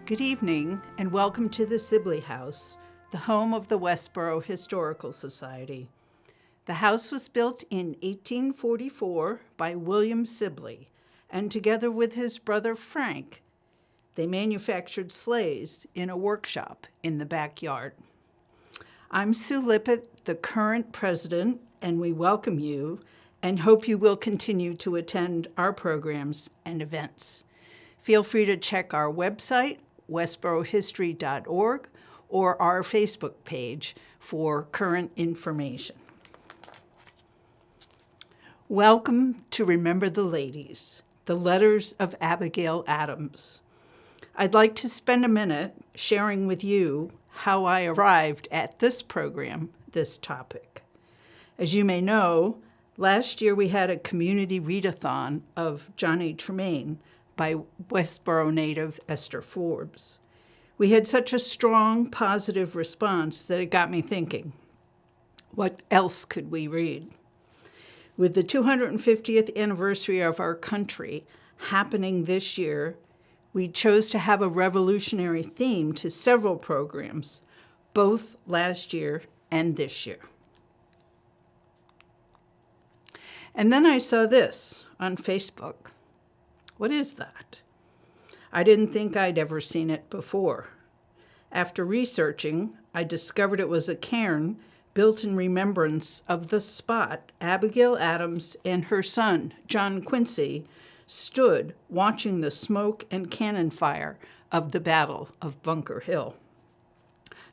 Good evening, and welcome to the Sibley House, the home of the Westborough Historical Society. The house was built in 1844 by William Sibley, and together with his brother Frank, they manufactured sleighs in a workshop in the backyard. I'm Sue Lippitt, the current president, and we welcome you and hope you will continue to attend our programs and events. Feel free to check our website, westboroughhistory.org, or our Facebook page for current information. Welcome to Remember the Ladies, the Letters of Abigail Adams. I'd like to spend a minute sharing with you how I arrived at this program, this topic. As you may know, last year we had a community readathon of Johnny Tremaine by Westborough native Esther Forbes. We had such a strong, positive response that it got me thinking, what else could we read? With the 250th anniversary of our country happening this year, we chose to have a revolutionary theme to several programs, both last year and this year. And then I saw this on Facebook. What is that? I didn't think I'd ever seen it before. After researching, I discovered it was a cairn built in remembrance of the spot Abigail Adams and her son, John Quincy, stood watching the smoke and cannon fire of the Battle of Bunker Hill.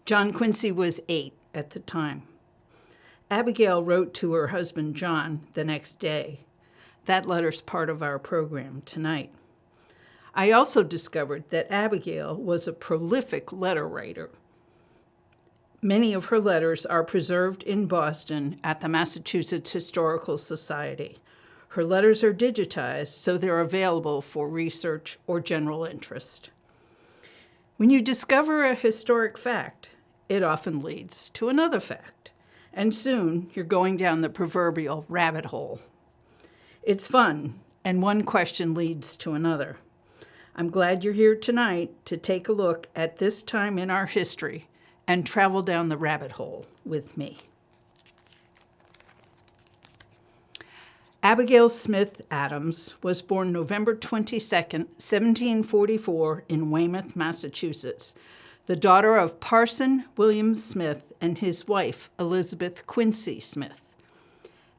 John Quincy was 8 at the time. Abigail wrote to her husband, John, the next day. That letter's part of our program tonight. I also discovered that Abigail was a prolific letter writer. Many of her letters are preserved in Boston at the Massachusetts Historical Society. Her letters are digitized, so they're available for research or general interest. When you discover a historic fact, it often leads to another fact, and soon you're going down the proverbial rabbit hole. It's fun, and one question leads to another. I'm glad you're here tonight to take a look at this time in our history and travel down the rabbit hole with me. Abigail Smith Adams was born November 22nd, 1744 in Weymouth, Massachusetts, the daughter of Parson William Smith and his wife, Elizabeth Quincy Smith.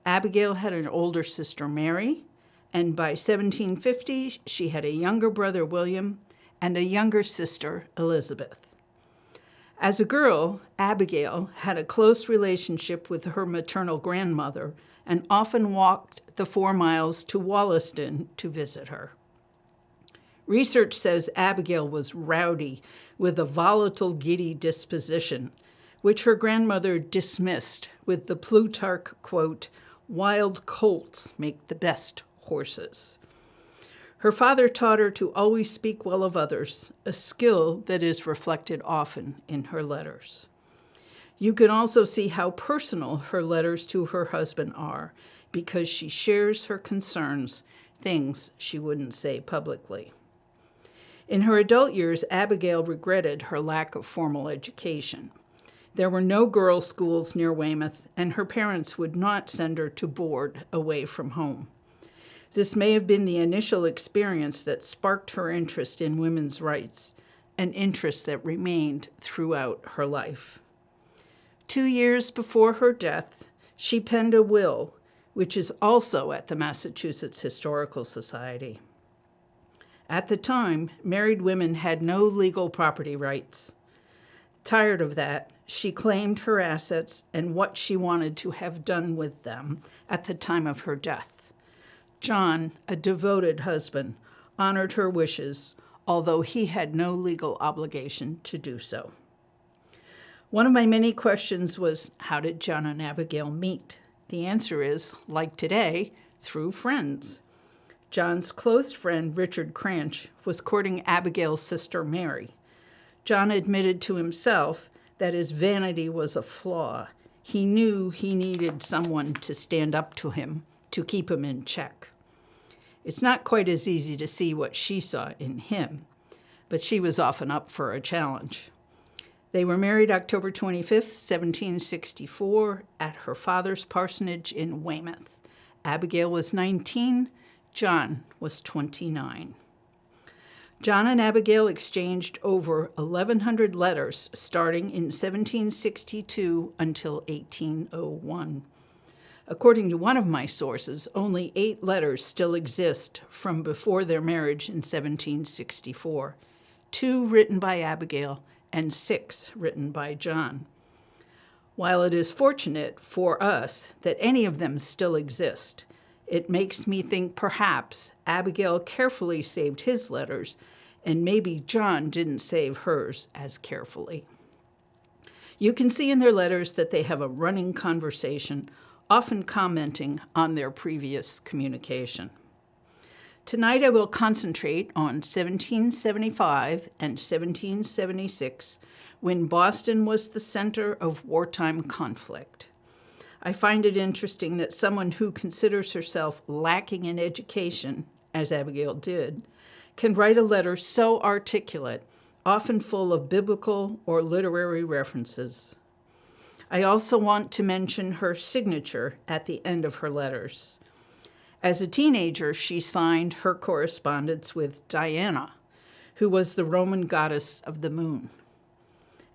Abigail had an older sister, Mary, and by 1750, she had a younger brother, William, and a younger sister, Elizabeth. As a girl, Abigail had a close relationship with her maternal grandmother and often walked the 4 miles to Wollaston to visit her. Research says Abigail was rowdy with a volatile, giddy disposition, which her grandmother dismissed with the Plutarch quote, "Wild colts make the best horses." Her father taught her to always speak well of others, a skill that is reflected often in her letters. You can also see how personal her letters to her husband are, because she shares her concerns, things she wouldn't say publicly. In her adult years, Abigail regretted her lack of formal education. There were no girls' schools near Weymouth, and her parents would not send her to board away from home. This may have been the initial experience that sparked her interest in women's rights, an interest that remained throughout her life. 2 years before her death, she penned a will, which is also at the Massachusetts Historical Society. At the time, married women had no legal property rights. Tired of that, she claimed her assets and what she wanted to have done with them at the time of her death. John, a devoted husband, honored her wishes, although he had no legal obligation to do so. One of my many questions was, how did John and Abigail meet? The answer is, like today, through friends. John's close friend, Richard Cranch, was courting Abigail's sister, Mary. John admitted to himself that his vanity was a flaw. He knew he needed someone to stand up to him, to keep him in check. It's not quite as easy to see what she saw in him, but she was often up for a challenge. They were married October 25th, 1764, at her father's parsonage in Weymouth. Abigail was 19, John was 29. John and Abigail exchanged over 1,100 letters starting in 1762 until 1801. According to one of my sources, only 8 letters still exist from before their marriage in 1764, 2 written by Abigail and 6 written by John. While it is fortunate for us that any of them still exist, it makes me think perhaps Abigail carefully saved his letters, and maybe John didn't save hers as carefully. You can see in their letters that they have a running conversation, often commenting on their previous communication. Tonight I will concentrate on 1775 and 1776, when Boston was the center of wartime conflict. I find it interesting that someone who considers herself lacking in education, as Abigail did, can write a letter so articulate, often full of biblical or literary references. I also want to mention her signature at the end of her letters. As a teenager, she signed her correspondence with Diana, who was the Roman goddess of the moon.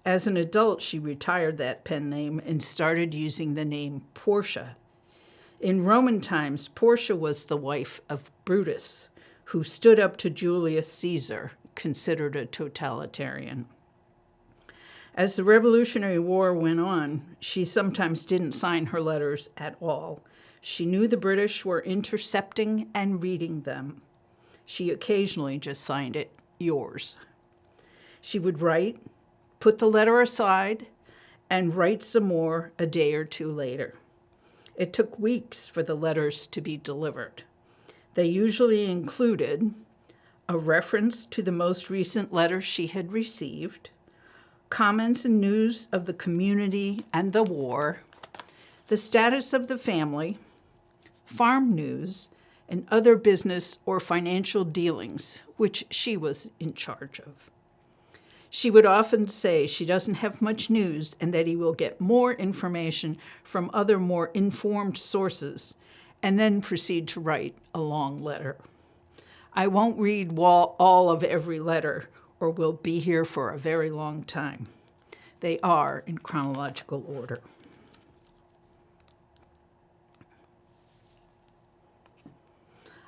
As an adult, she retired that pen name and started using the name Portia. In Roman times, Portia was the wife of Brutus, who stood up to Julius Caesar, considered a totalitarian. As the Revolutionary War went on, she sometimes didn't sign her letters at all. She knew the British were intercepting and reading them. She occasionally just signed it, yours. She would write, put the letter aside, and write some more a day or two later. It took weeks for the letters to be delivered. They usually included a reference to the most recent letter she had received, comments and news of the community and the war, the status of the family, farm news, and other business or financial dealings, which she was in charge of. She would often say she doesn't have much news and that he will get more information from other more informed sources, and then proceed to write a long letter. I won't read all of every letter, or we'll be here for a very long time. They are in chronological order.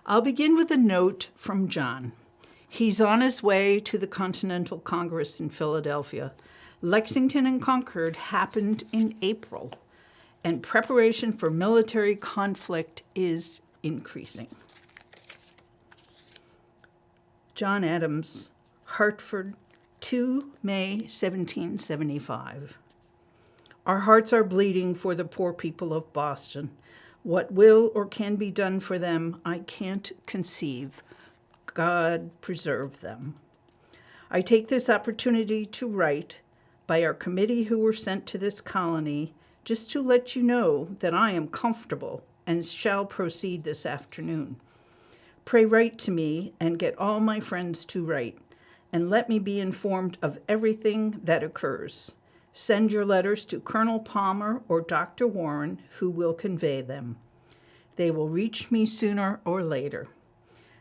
I'll begin with a note from John. He's on his way to the Continental Congress in Philadelphia. Lexington and Concord happened in April, and preparation for military conflict is increasing. John Adams, Hartford, 2 May 1775. Our hearts are bleeding for the poor people of Boston. What will or can be done for them, I can't conceive. God preserve them. I take this opportunity to write by our committee who were sent to this colony, just to let you know that I am comfortable and shall proceed this afternoon. Pray write to me and get all my friends to write, and let me be informed of everything that occurs. Send your letters to Colonel Palmer or Dr. Warren, who will convey them. They will reach me sooner or later.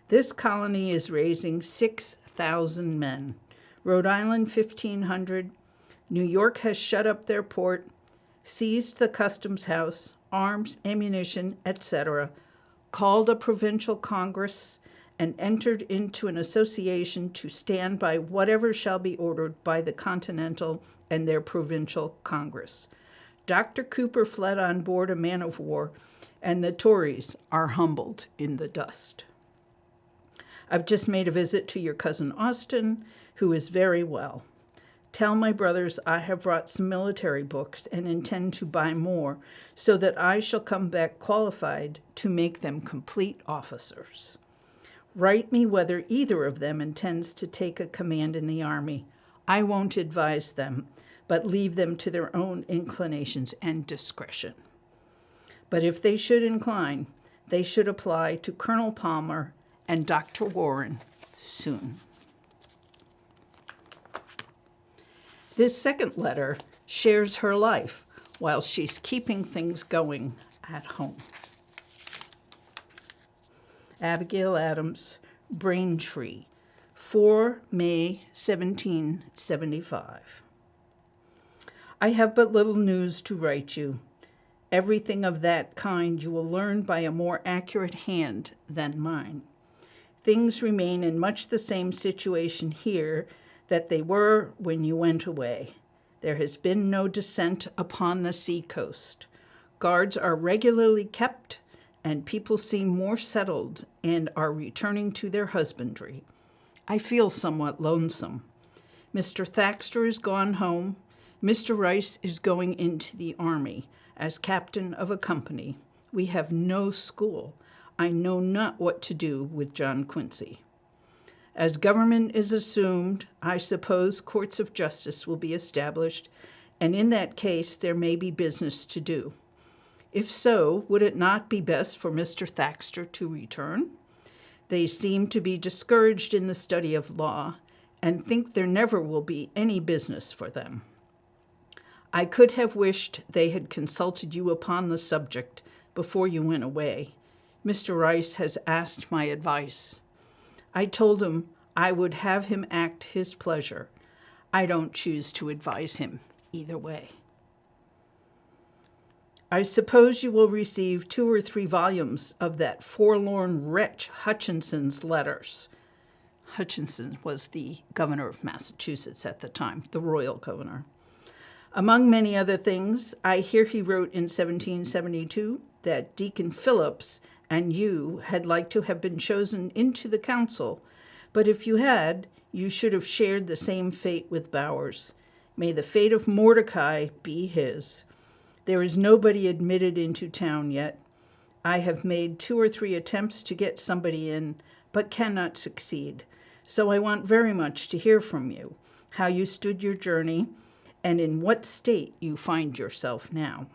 This colony is raising 6,000 men. Rhode Island, 1,500. New York has shut up their port, seized the customs house, arms, ammunition, etc., called a provincial congress, and entered into an association to stand by whatever shall be ordered by the Continental and their provincial congress. Dr. Cooper fled on board a man of war, and the Tories are humbled in the dust. I've just made a visit to your cousin Austin, who is very well. Tell my brothers I have brought some military books and intend to buy more, so that I shall come back qualified to make them complete officers. Write me whether either of them intends to take a command in the army. I won't advise them, but leave them to their own inclinations and discretion. But if they should incline, they should apply to Colonel Palmer and Dr. Warren soon. This second letter shares her life while she's keeping things going at home. Abigail Adams, Braintree, 4 May 1775. I have but little news to write you. Everything of that kind you will learn by a more accurate hand than mine. Things remain in much the same situation here that they were when you went away. There has been no descent upon the sea-coast. Guards are regularly kept, and people seem more settled and are returning to their husbandry. I feel somewhat lonesome. Mr. Thaxter is gone home. Mr. Rice is going into the army as captain of a company. We have no school. I know not what to do with John Quincy. As government is assumed, I suppose courts of justice will be established, and in that case there may be business to do. If so, would it not be best for Mr. Thaxter to return? They seem to be discouraged in the study of law and think there never will be any business for them. I could have wished they had consulted you upon the subject before you went away. Mr. Rice has asked my advice. I told him I would have him act his pleasure. I don't choose to advise him either way. I suppose you will receive 2 or 3 volumes of that forlorn wretch Hutchinson's letters. Hutchinson was the governor of Massachusetts at the time, the royal governor. Among many other things, I hear he wrote in 1772 that Deacon Phillips and you had like to have been chosen into the council, but if you had, you should have shared the same fate with Bowers. May the fate of Mordecai be his. There is nobody admitted into town yet. I have made 2 or 3 attempts to get somebody in, but cannot succeed. So I want very much to hear from you, how you stood your journey, and in what state you find yourself now.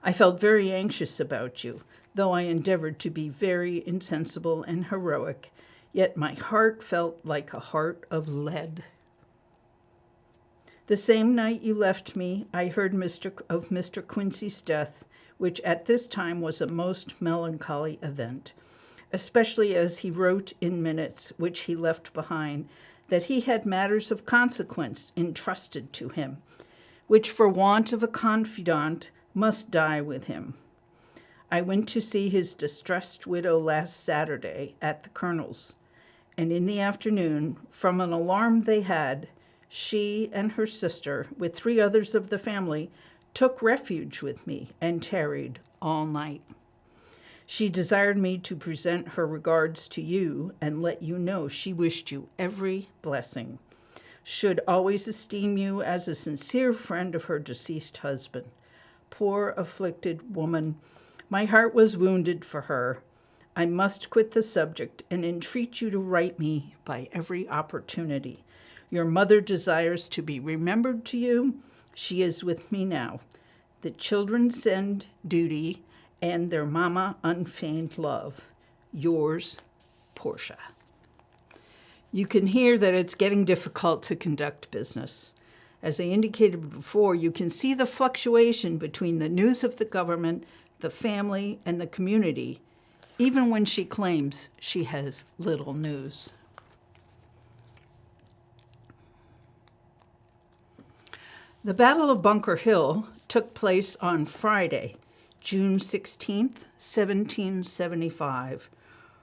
I felt very anxious about you, though I endeavored to be very insensible and heroic, yet my heart felt like a heart of lead. The same night you left me, I heard of Mr. Quincy's death, which at this time was a most melancholy event, especially as he wrote in minutes which he left behind that he had matters of consequence entrusted to him, which for want of a confidant must die with him. I went to see his distressed widow last Saturday at the Colonel's, and in the afternoon, from an alarm they had, she and her sister, with 3 others of the family, took refuge with me and tarried all night. She desired me to present her regards to you and let you know she wished you every blessing, should always esteem you as a sincere friend of her deceased husband. Poor afflicted woman, my heart was wounded for her. I must quit the subject and entreat you to write me by every opportunity. Your mother desires to be remembered to you. She is with me now. The children send duty and their mama unfeigned love. Yours, Portia. You can hear that it's getting difficult to conduct business. As I indicated before, you can see the fluctuation between the news of the government, the family, and the community, even when she claims she has little news. The Battle of Bunker Hill took place on Friday, June 16th, 1775.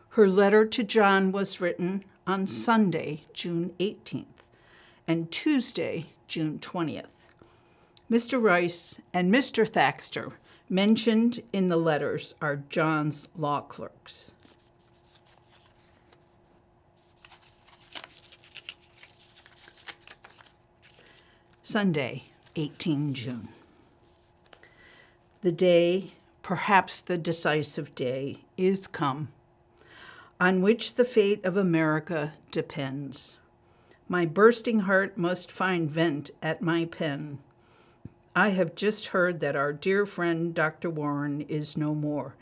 Her letter to John was written on Sunday, June 18th, and Tuesday, June 20th. Mr. Rice and Mr. Thaxter mentioned in the letters are John's law clerks. Sunday, 18 June. The day, perhaps the decisive day, is come, on which the fate of America depends. My bursting heart must find vent at my pen. I have just heard that our dear friend Dr. Warren is no more,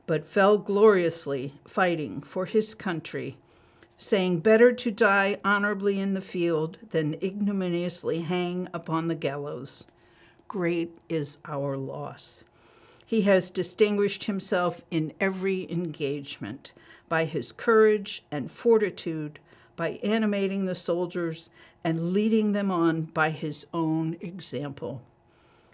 but fell gloriously fighting for his country, saying, "Better to die honorably in the field than ignominiously hang upon the gallows. Great is our loss." He has distinguished himself in every engagement by his courage and fortitude, by animating the soldiers and leading them on by his own example.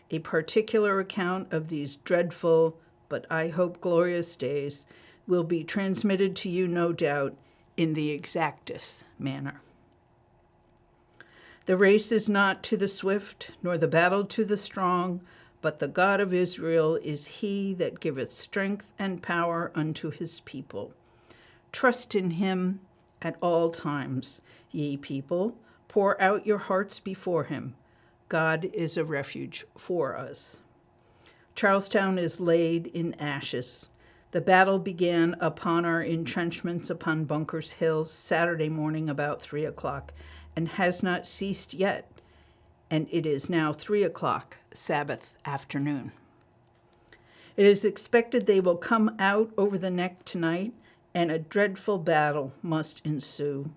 A particular account of these dreadful, but I hope glorious days, will be transmitted to you, no doubt, in the exactest manner. The race is not to the swift, nor the battle to the strong, but the God of Israel is he that giveth strength and power unto his people. Trust in him at all times, ye people. Pour out your hearts before him. God is a refuge for us. Charlestown is laid in ashes. The battle began upon our entrenchments upon Bunker's Hill Saturday morning about 3 o'clock and has not ceased yet, and it is now 3 o'clock Sabbath afternoon. It is expected they will come out over the neck tonight, and a dreadful battle must ensue.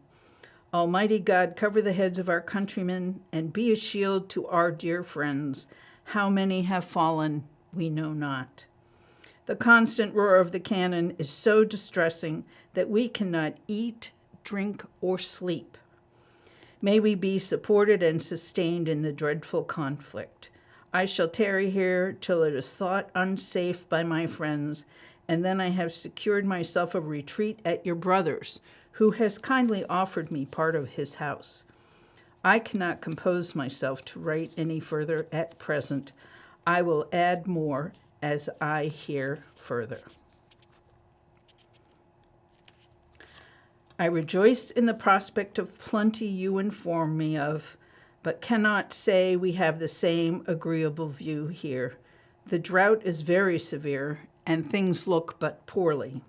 Almighty God, cover the heads of our countrymen and be a shield to our dear friends. How many have fallen, we know not. The constant roar of the cannon is so distressing that we cannot eat, drink, or sleep. May we be supported and sustained in the dreadful conflict. I shall tarry here till it is thought unsafe by my friends, and then I have secured myself a retreat at your brother's, who has kindly offered me part of his house. I cannot compose myself to write any further at present. I will add more as I hear further. I rejoice in the prospect of plenty you inform me of, but cannot say we have the same agreeable view here. The drought is very severe, and things look but poorly.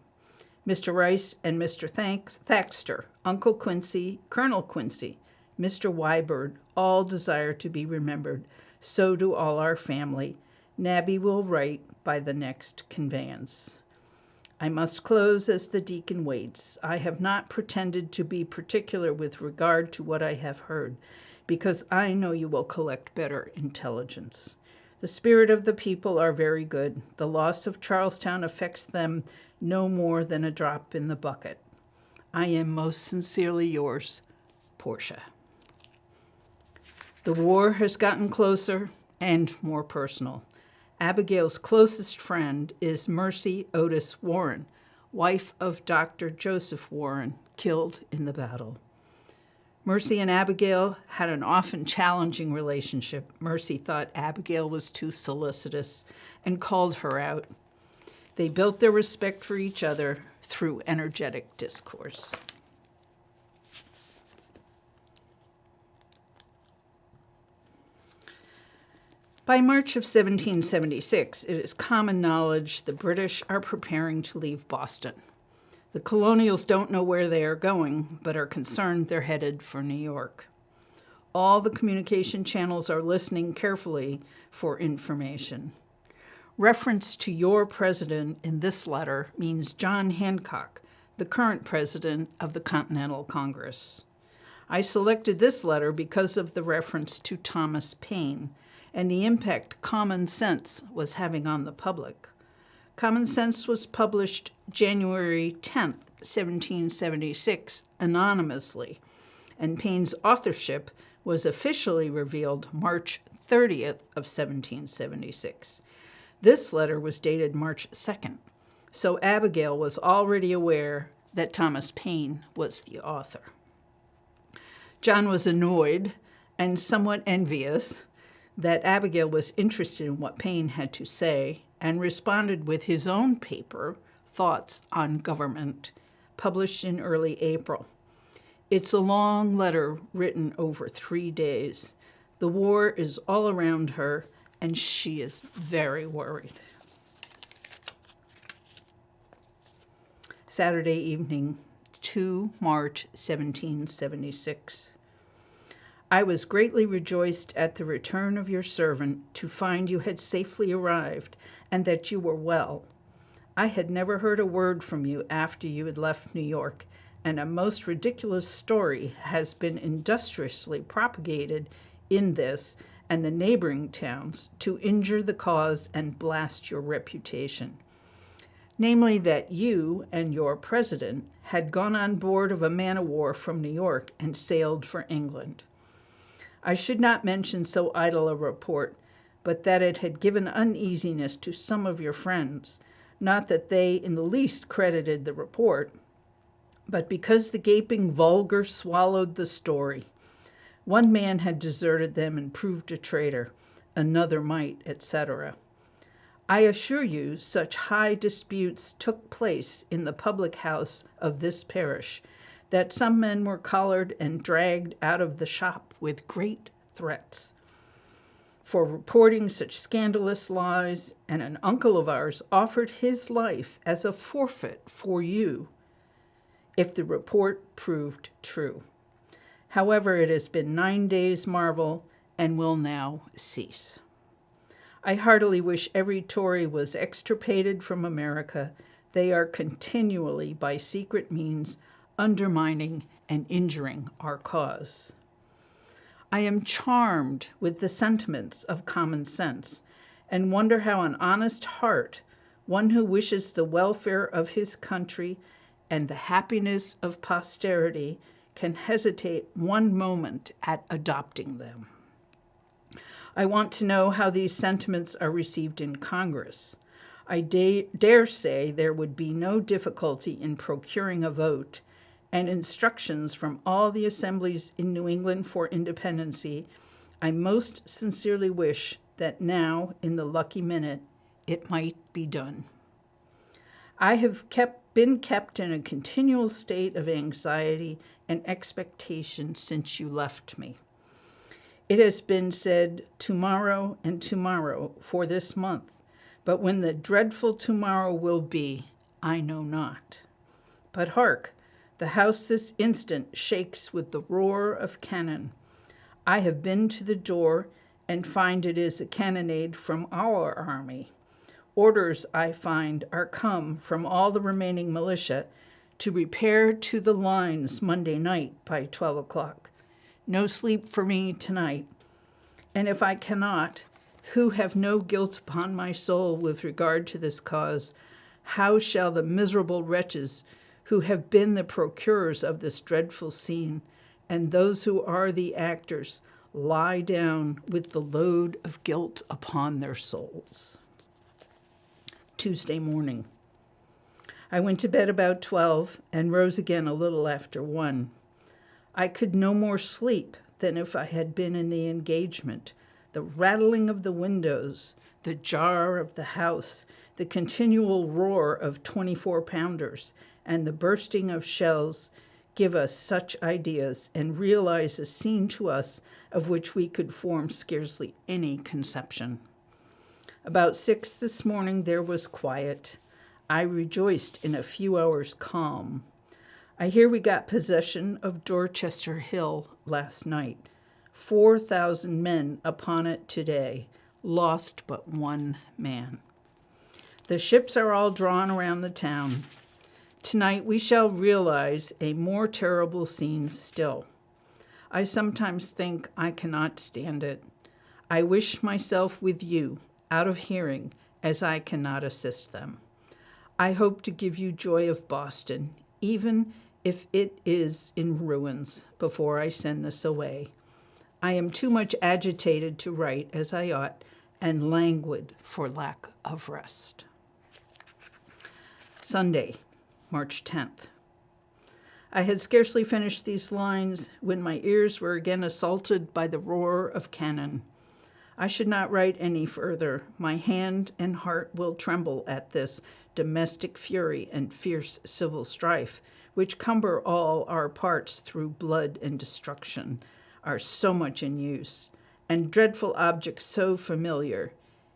Mr. Rice and Mr. Thaxter, Uncle Quincy, Colonel Quincy, Mr. Wybird, all desire to be remembered. So do all our family. Nabby will write by the next conveyance. I must close as the deacon waits. I have not pretended to be particular with regard to what I have heard, because I know you will collect better intelligence. The spirit of the people are very good. The loss of Charlestown affects them no more than a drop in the bucket. I am most sincerely yours, Portia. The war has gotten closer and more personal. Abigail's closest friend is Mercy Otis Warren, wife of Dr. Joseph Warren, killed in the battle. Mercy and Abigail had an often challenging relationship. Mercy thought Abigail was too solicitous and called her out. They built their respect for each other through energetic discourse. By March of 1776, it is common knowledge the British are preparing to leave Boston. The colonials don't know where they are going, but are concerned they're headed for New York. All the communication channels are listening carefully for information. Reference to your president in this letter means John Hancock, the current president of the Continental Congress. I selected this letter because of the reference to Thomas Paine and the impact Common Sense was having on the public. Common Sense was published January 10th, 1776, anonymously, and Paine's authorship was officially revealed March 30th of 1776. This letter was dated March 2nd, so Abigail was already aware that Thomas Paine was the author. John was annoyed and somewhat envious that Abigail was interested in what Paine had to say and responded with his own paper, Thoughts on Government, published in early April. It's a long letter written over 3 days. The war is all around her, and she is very worried. Saturday evening, 2 March 1776. I was greatly rejoiced at the return of your servant to find you had safely arrived and that you were well. I had never heard a word from you after you had left New York, and a most ridiculous story has been industriously propagated in this and the neighboring towns to injure the cause and blast your reputation. Namely, that you and your president had gone on board of a man-of-war from New York and sailed for England. I should not mention so idle a report, but that it had given uneasiness to some of your friends, not that they in the least credited the report, but because the gaping vulgar swallowed the story. One man had deserted them and proved a traitor, another might, etc. I assure you, such high disputes took place in the public house of this parish, that some men were collared and dragged out of the shop with great threats for reporting such scandalous lies, and an uncle of ours offered his life as a forfeit for you if the report proved true. However, it has been 9 days' marvel and will now cease. I heartily wish every Tory was extirpated from America. They are continually, by secret means, undermining and injuring our cause. I am charmed with the sentiments of common sense and wonder how an honest heart, one who wishes the welfare of his country and the happiness of posterity, can hesitate one moment at adopting them. I want to know how these sentiments are received in Congress. I dare say there would be no difficulty in procuring a vote, and instructions from all the assemblies in New England for independency. I most sincerely wish that now, in the lucky minute, it might be done. I have been kept in a continual state of anxiety and expectation since you left me. It has been said tomorrow and tomorrow for this month, but when the dreadful tomorrow will be, I know not. But hark, the house this instant shakes with the roar of cannon. I have been to the door and find it is a cannonade from our army. Orders, I find, are come from all the remaining militia to repair to the lines Monday night by 12 o'clock. No sleep for me tonight. And if I cannot, who have no guilt upon my soul with regard to this cause, how shall the miserable wretches who have been the procurers of this dreadful scene, and those who are the actors, lie down with the load of guilt upon their souls? Tuesday morning. I went to bed about 12 and rose again a little after 1. I could no more sleep than if I had been in the engagement. The rattling of the windows, the jar of the house, the continual roar of 24-pounders, and the bursting of shells give us such ideas and realize a scene to us of which we could form scarcely any conception. About 6 this morning there was quiet. I rejoiced in a few hours' calm. I hear we got possession of Dorchester Hill last night. 4,000 men upon it today, lost but 1 man. The ships are all drawn around the town. Tonight we shall realize a more terrible scene still. I sometimes think I cannot stand it. I wish myself with you, out of hearing, as I cannot assist them. I hope to give you joy of Boston, even if it is in ruins, before I send this away. I am too much agitated to write as I ought, and languid for lack of rest. Sunday, March 10th. I had scarcely finished these lines when my ears were again assaulted by the roar of cannon. I should not write any further. My hand and heart will tremble at this domestic fury and fierce civil strife, which cumber all our parts through blood and destruction, are so much in use, and dreadful objects so familiar,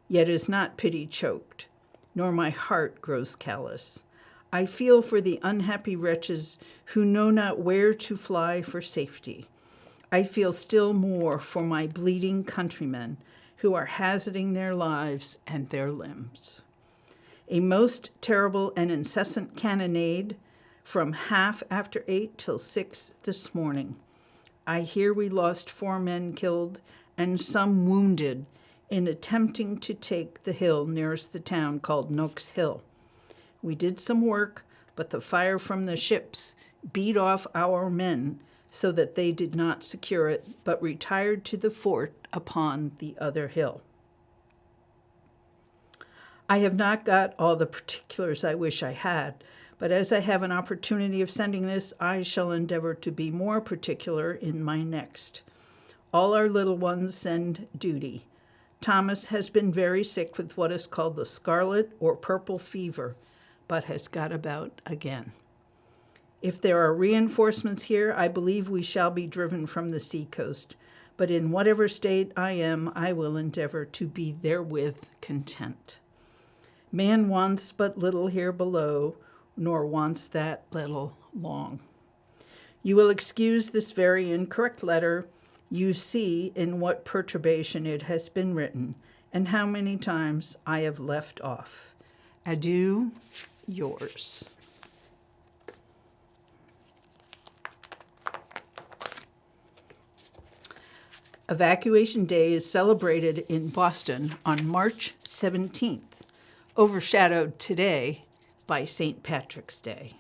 yet is not pity choked, nor my heart grows callous. I feel for the unhappy wretches who know not where to fly for safety. I feel still more for my bleeding countrymen who are hazarding their lives and their limbs. A most terrible and incessant cannonade from 8:30 till 6 this morning. I hear we lost 4 men killed and some wounded in attempting to take the hill nearest the town called Noak's Hill. We did some work, but the fire from the ships beat off our men so that they did not secure it, but retired to the fort upon the other hill. I have not got all the particulars I wish I had, but as I have an opportunity of sending this, I shall endeavor to be more particular in my next. All our little ones send duty. Thomas has been very sick with what is called the scarlet or purple fever, but has got about again. If there are reinforcements here, I believe we shall be driven from the seacoast, but in whatever state I am, I will endeavor to be therewith content. Man wants but little here below, nor wants that little long. You will excuse this very incorrect letter. You see in what perturbation it has been written, and how many times I have left off. Adieu, yours. Evacuation Day is celebrated in Boston on March 17th, overshadowed today by St. Patrick's Day.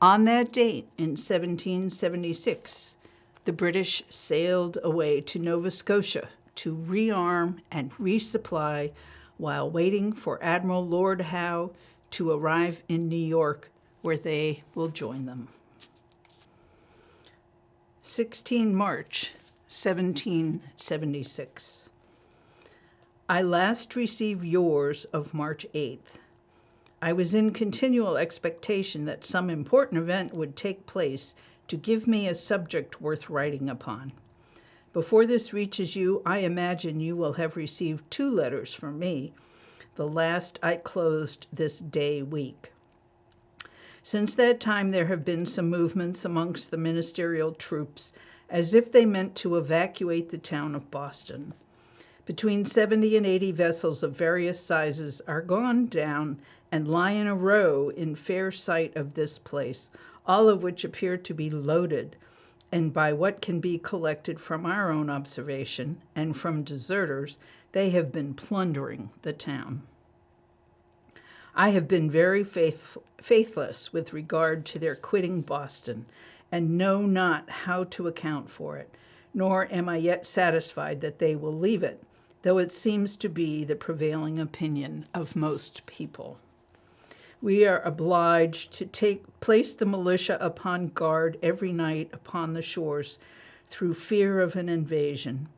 On that date in 1776, the British sailed away to Nova Scotia to rearm and resupply while waiting for Admiral Lord Howe to arrive in New York, where they will join them. 16 March 1776. I last received yours of March 8th. I was in continual expectation that some important event would take place to give me a subject worth writing upon. Before this reaches you, I imagine you will have received 2 letters from me. The last I closed this day week. Since that time, there have been some movements amongst the ministerial troops, as if they meant to evacuate the town of Boston. Between 70 and 80 vessels of various sizes are gone down and lie in a row in fair sight of this place, all of which appear to be loaded, and by what can be collected from our own observation and from deserters, they have been plundering the town. I have been very faithless with regard to their quitting Boston, and know not how to account for it, nor am I yet satisfied that they will leave it, though it seems to be the prevailing opinion of most people. We are obliged to place the militia upon guard every night upon the shores through fear of an invasion.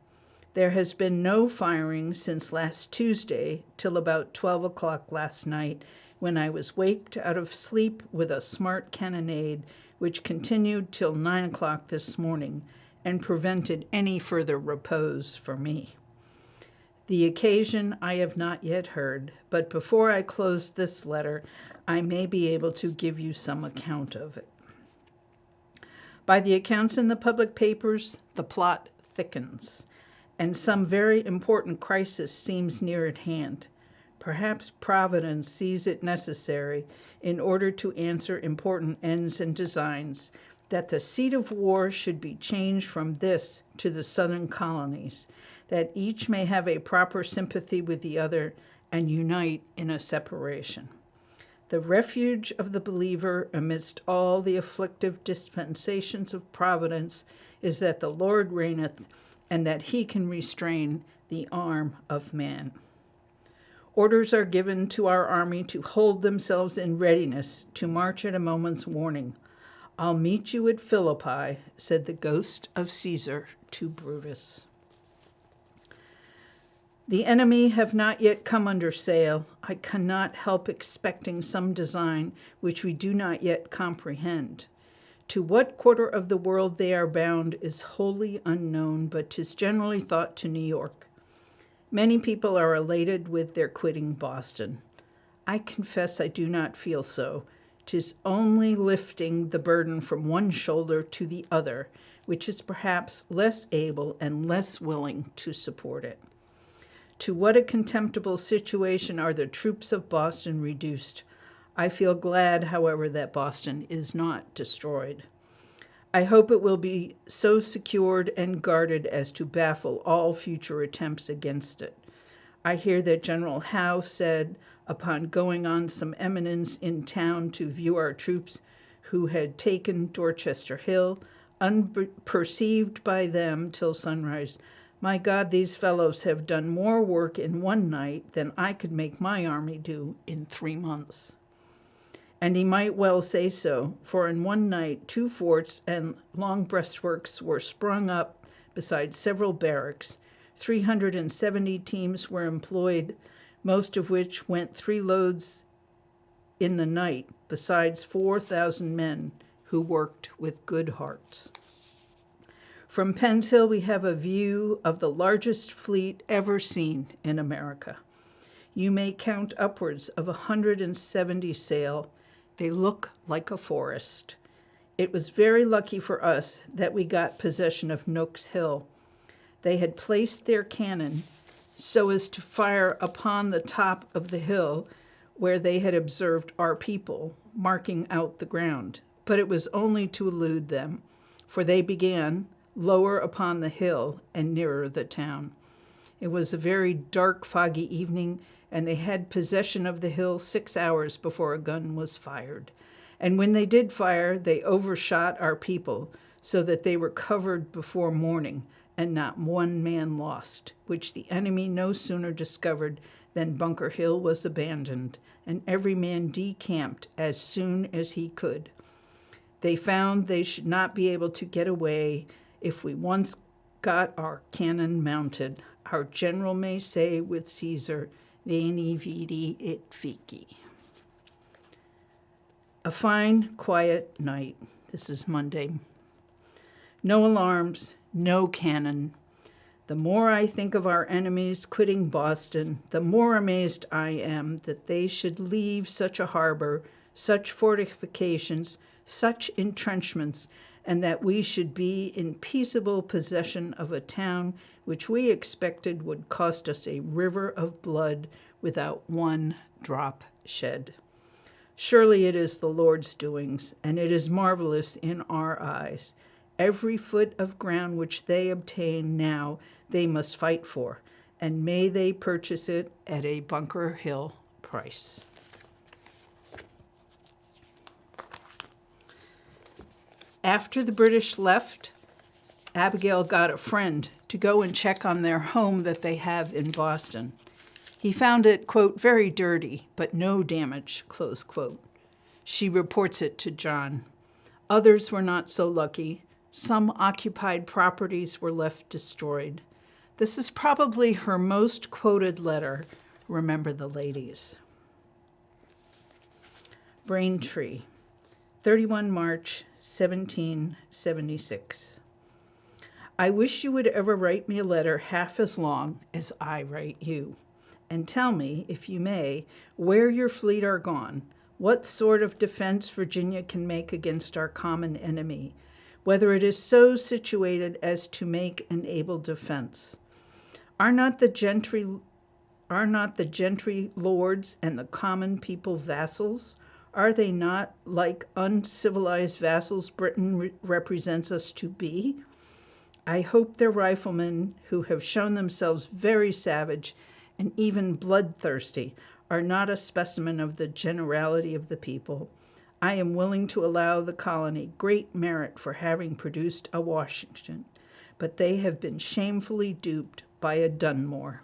There has been no firing since last Tuesday till about 12 o'clock last night, when I was waked out of sleep with a smart cannonade which continued till 9 o'clock this morning and prevented any further repose for me. The occasion I have not yet heard, but before I close this letter, I may be able to give you some account of it. By the accounts in the public papers, the plot thickens, and some very important crisis seems near at hand. Perhaps Providence sees it necessary, in order to answer important ends and designs, that the seat of war should be changed from this to the southern colonies, that each may have a proper sympathy with the other and unite in a separation. The refuge of the believer amidst all the afflictive dispensations of Providence is that the Lord reigneth, and that he can restrain the arm of man. Orders are given to our army to hold themselves in readiness to march at a moment's warning. I'll meet you at Philippi, said the ghost of Caesar to Brutus. The enemy have not yet come under sail. I cannot help expecting some design which we do not yet comprehend. To what quarter of the world they are bound is wholly unknown, but 'tis generally thought to New York. Many people are elated with their quitting Boston. I confess I do not feel so. 'Tis only lifting the burden from one shoulder to the other, which is perhaps less able and less willing to support it. To what a contemptible situation are the troops of Boston reduced! I feel glad, however, that Boston is not destroyed. I hope it will be so secured and guarded as to baffle all future attempts against it. I hear that General Howe said, upon going on some eminence in town to view our troops who had taken Dorchester Hill, unperceived by them till sunrise, "My God, these fellows have done more work in one night than I could make my army do in 3 months." And he might well say so, for in one night 2 forts and long breastworks were sprung up beside several barracks. 370 teams were employed, most of which went 3 loads in the night, besides 4,000 men who worked with good hearts. From Penn's Hill, we have a view of the largest fleet ever seen in America. You may count upwards of 170 sail. They look like a forest. It was very lucky for us that we got possession of Nook's Hill. They had placed their cannon so as to fire upon the top of the hill where they had observed our people, marking out the ground. But it was only to elude them, for they began lower upon the hill and nearer the town. It was a very dark, foggy evening, and they had possession of the hill 6 hours before a gun was fired. And when they did fire, they overshot our people, so that they were covered before morning, and not one man lost, which the enemy no sooner discovered than Bunker Hill was abandoned, and every man decamped as soon as he could. They found they should not be able to get away if we once got our cannon mounted. Our general may say with Caesar, "Veni, vidi, et vici." A fine, quiet night. This is Monday. No alarms, no cannon. The more I think of our enemies quitting Boston, the more amazed I am that they should leave such a harbor, such fortifications, such entrenchments, and that we should be in peaceable possession of a town which we expected would cost us a river of blood without one drop shed. Surely it is the Lord's doings, and it is marvelous in our eyes. Every foot of ground which they obtain now they must fight for, and may they purchase it at a Bunker Hill price. After the British left, Abigail got a friend to go and check on their home that they have in Boston. He found it, quote, very dirty, but no damage, close quote. She reports it to John. Others were not so lucky. Some occupied properties were left destroyed. This is probably her most quoted letter. Remember the ladies. Braintree, 31 March, 1776. I wish you would ever write me a letter half as long as I write you, and tell me, if you may, where your fleet are gone, what sort of defense Virginia can make against our common enemy, whether it is so situated as to make an able defense. Are not the gentry lords and the common people vassals? Are they not like uncivilized vassals Britain represents us to be? I hope their riflemen, who have shown themselves very savage and even bloodthirsty, are not a specimen of the generality of the people. I am willing to allow the colony great merit for having produced a Washington, but they have been shamefully duped by a Dunmore.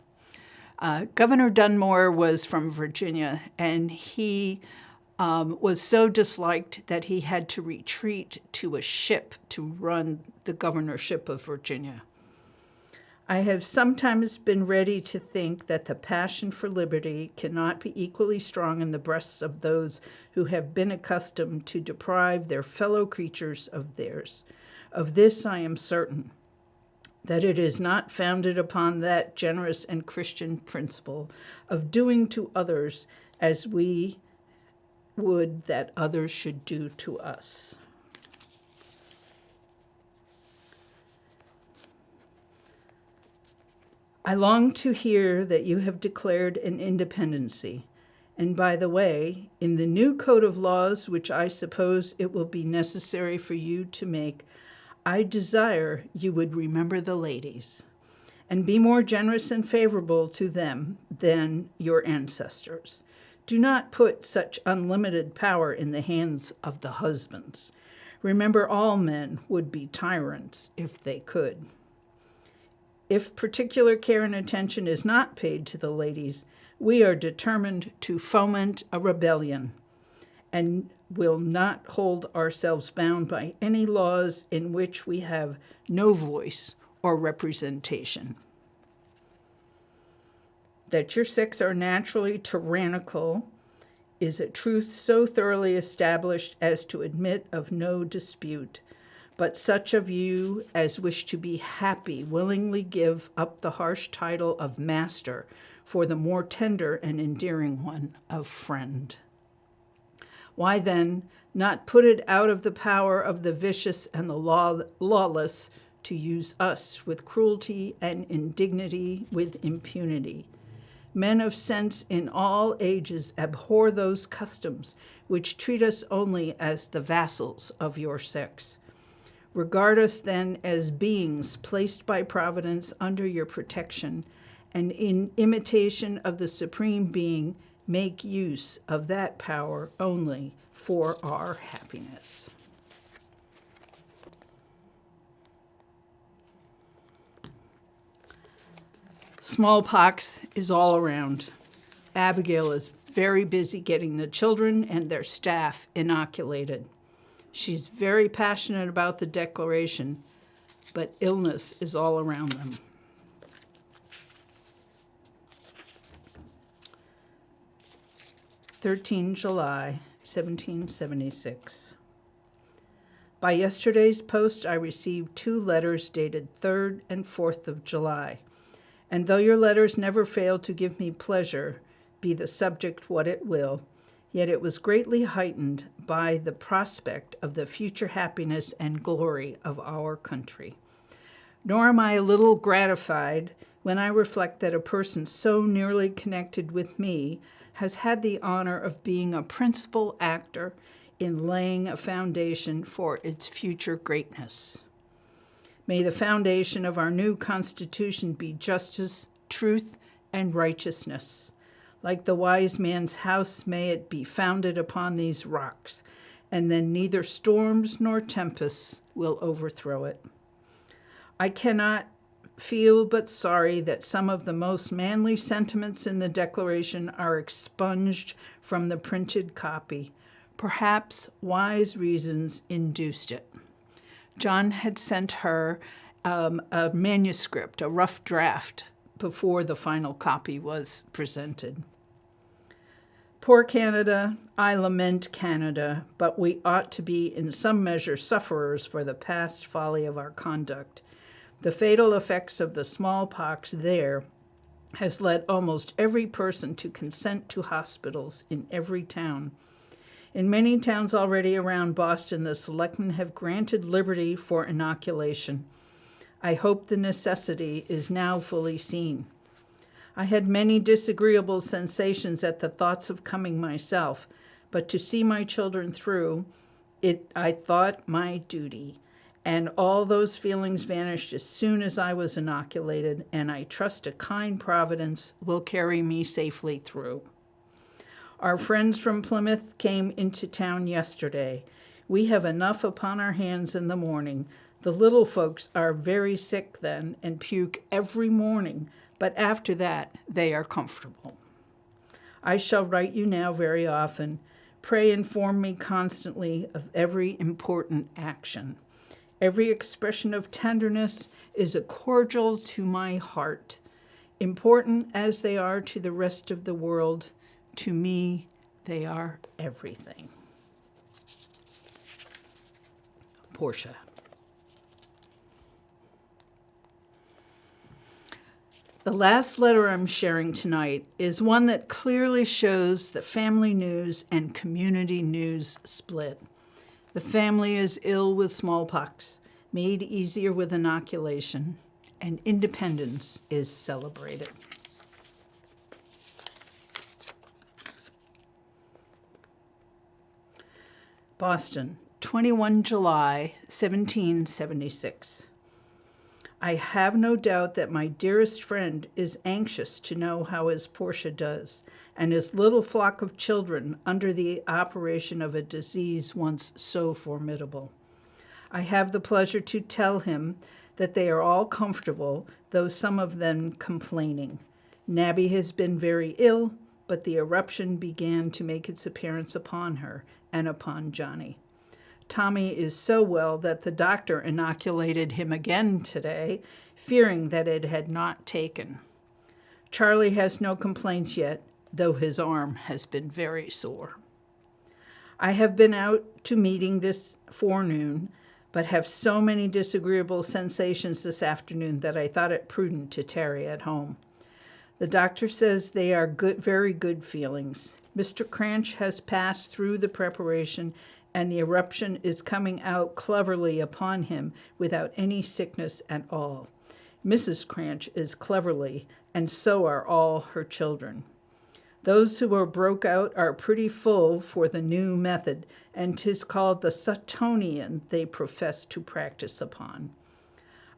Governor Dunmore was from Virginia, and he was so disliked that he had to retreat to a ship to run the governorship of Virginia. I have sometimes been ready to think that the passion for liberty cannot be equally strong in the breasts of those who have been accustomed to deprive their fellow creatures of theirs. Of this I am certain, that it is not founded upon that generous and Christian principle of doing to others as we would that others should do to us. I long to hear that you have declared an independency, And by the way, in the new code of laws, which I suppose it will be necessary for you to make, I desire you would remember the ladies and be more generous and favorable to them than your ancestors. Do not put such unlimited power in the hands of the husbands. Remember, all men would be tyrants if they could. If particular care and attention is not paid to the ladies, we are determined to foment a rebellion and will not hold ourselves bound by any laws in which we have no voice or representation. That your sex are naturally tyrannical is a truth so thoroughly established as to admit of no dispute, but such of you as wish to be happy willingly give up the harsh title of master for the more tender and endearing one of friend. Why then not put it out of the power of the vicious and the lawless to use us with cruelty and indignity with impunity? Men of sense in all ages abhor those customs which treat us only as the vassals of your sex. Regard us then as beings placed by Providence under your protection, and in imitation of the Supreme Being, make use of that power only for our happiness. Smallpox is all around. Abigail is very busy getting the children and their staff inoculated. She's very passionate about the declaration, but illness is all around them. 13 July, 1776. By yesterday's post, I received 2 letters dated 3rd and 4th of July. And though your letters never fail to give me pleasure, be the subject what it will, yet it was greatly heightened by the prospect of the future happiness and glory of our country. Nor am I a little gratified when I reflect that a person so nearly connected with me has had the honor of being a principal actor in laying a foundation for its future greatness. May the foundation of our new Constitution be justice, truth, and righteousness. Like the wise man's house, may it be founded upon these rocks, and then neither storms nor tempests will overthrow it. I cannot feel but sorry that some of the most manly sentiments in the Declaration are expunged from the printed copy. Perhaps wise reasons induced it. John had sent her a manuscript, a rough draft, before the final copy was presented. Poor Canada, I lament Canada, but we ought to be in some measure sufferers for the past folly of our conduct. The fatal effects of the smallpox there has led almost every person to consent to hospitals in every town. In many towns already around Boston, the selectmen have granted liberty for inoculation. I hope the necessity is now fully seen. I had many disagreeable sensations at the thoughts of coming myself, but to see my children through it, I thought my duty. And all those feelings vanished as soon as I was inoculated, and I trust a kind Providence will carry me safely through. Our friends from Plymouth came into town yesterday. We have enough upon our hands in the morning. The little folks are very sick then and puke every morning, but after that they are comfortable. I shall write you now very often. Pray inform me constantly of every important action. Every expression of tenderness is a cordial to my heart. Important as they are to the rest of the world, to me, they are everything. Portia. The last letter I'm sharing tonight is one that clearly shows the family news and community news split. The family is ill with smallpox, made easier with inoculation, and independence is celebrated. Boston, 21 July, 1776. I have no doubt that my dearest friend is anxious to know how his Portia does, and his little flock of children under the operation of a disease once so formidable. I have the pleasure to tell him that they are all comfortable, though some of them complaining. Nabby has been very ill, but the eruption began to make its appearance upon her and upon Johnny. Tommy is so well that the doctor inoculated him again today, fearing that it had not taken. Charlie has no complaints yet, though his arm has been very sore. I have been out to meeting this forenoon, but have so many disagreeable sensations this afternoon that I thought it prudent to tarry at home. The doctor says they are good, very good feelings. Mr. Cranch has passed through the preparation, and the eruption is coming out cleverly upon him without any sickness at all. Mrs. Cranch is cleverly, and so are all her children. Those who are broke out are pretty full for the new method, and 'tis called the Suttonian they profess to practice upon.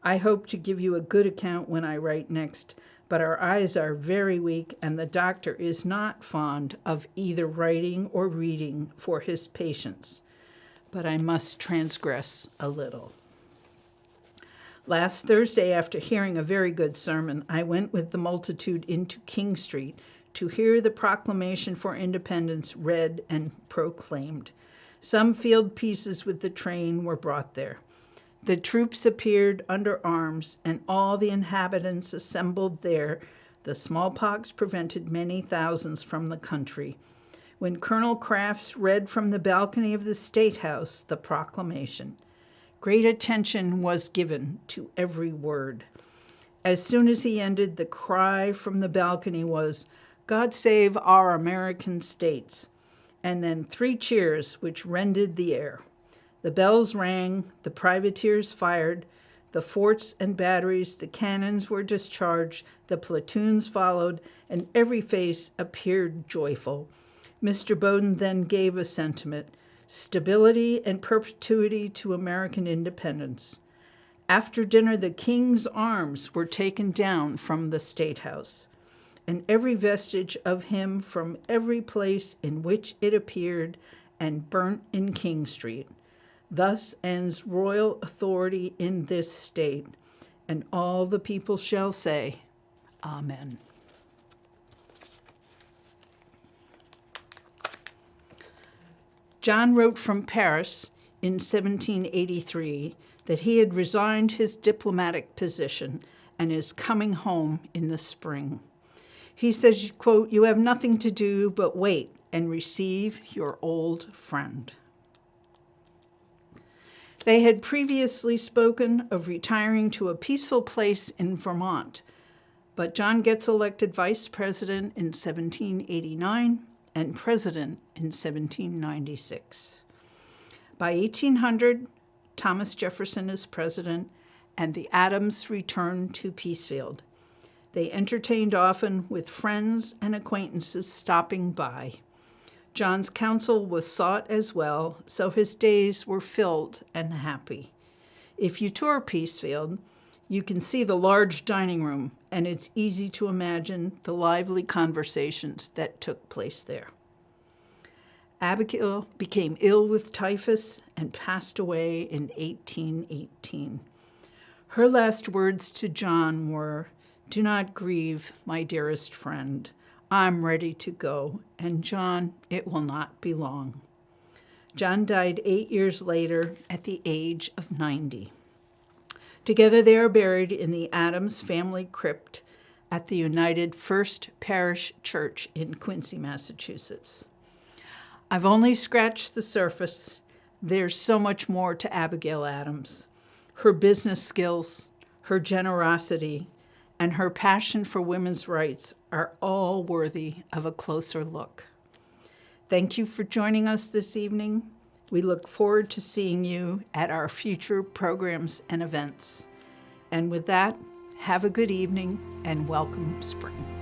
I hope to give you a good account when I write next, but our eyes are very weak, and the doctor is not fond of either writing or reading for his patients. But I must transgress a little. Last Thursday, after hearing a very good sermon, I went with the multitude into King Street to hear the proclamation for independence read and proclaimed. Some field pieces with the train were brought there. The troops appeared under arms, and all the inhabitants assembled there. The smallpox prevented many thousands from the country. When Colonel Crafts read from the balcony of the State House the proclamation, great attention was given to every word. As soon as he ended, the cry from the balcony was, "God save our American states," and then 3 cheers which rended the air. The bells rang, the privateers fired, the forts and batteries, the cannons were discharged, the platoons followed, and every face appeared joyful. Mr. Bowdoin then gave a sentiment, "Stability and perpetuity to American independence." After dinner, the King's arms were taken down from the State House, and every vestige of him from every place in which it appeared, and burnt in King Street. Thus ends royal authority in this state, and all the people shall say, Amen. John wrote from Paris in 1783 that he had resigned his diplomatic position and is coming home in the spring. He says, quote, "You have nothing to do but wait and receive your old friend." They had previously spoken of retiring to a peaceful place in Vermont, but John gets elected vice president in 1789 and president in 1796. By 1800, Thomas Jefferson is president, and the Adams return to Peacefield. They entertained often with friends and acquaintances stopping by. John's counsel was sought as well, so his days were filled and happy. If you tour Peacefield, you can see the large dining room, and it's easy to imagine the lively conversations that took place there. Abigail became ill with typhus and passed away in 1818. Her last words to John were, "Do not grieve, my dearest friend. I'm ready to go, and John, it will not be long." John died 8 years later at the age of 90. Together they are buried in the Adams family crypt at the United First Parish Church in Quincy, Massachusetts. I've only scratched the surface. There's so much more to Abigail Adams. Her business skills, her generosity, and her passion for women's rights are all worthy of a closer look. Thank you for joining us this evening. We look forward to seeing you at our future programs and events. And with that, have a good evening and welcome spring.